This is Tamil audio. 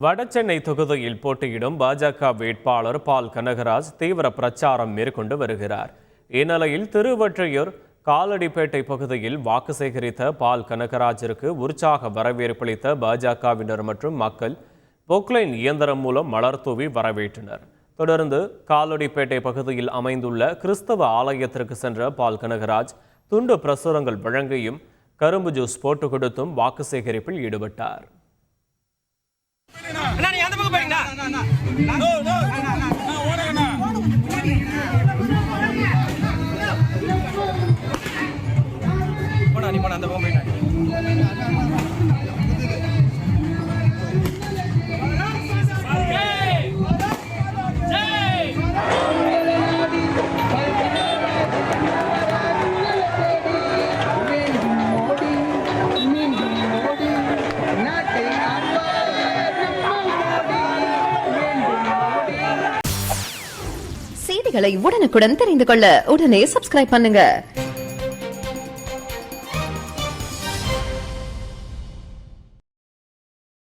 வடசென்னை தொகுதியில் போட்டியிடும் பாஜக வேட்பாளர் பால் கனகராஜ் தீவிர பிரச்சாரம் மேற்கொண்டு வருகிறார். இந்நிலையில் திருவொற்றியூர் காலடிப்பேட்டை பகுதியில் வாக்கு சேகரித்த பால் கனகராஜிற்கு உற்சாக வரவேற்பளித்த பாஜகவினர் மற்றும் மக்கள் பொக்லைன் இயந்திரம் மூலம் மலர் தூவி வரவேற்றனர். தொடர்ந்து காலடிப்பேட்டை பகுதியில் அமைந்துள்ள கிறிஸ்தவ ஆலயத்திற்கு சென்ற பால் கனகராஜ் துண்டு பிரசுரங்கள் வழங்கியும் கரும்பு ஜூஸ் போட்டு கொடுத்தும் வாக்கு சேகரிப்பில் ஈடுபட்டார். செய்திகளை உடனுக்குடன் தெரிந்து கொள்ள உடனே சப்ஸ்கிரைப் பண்ணுங்க.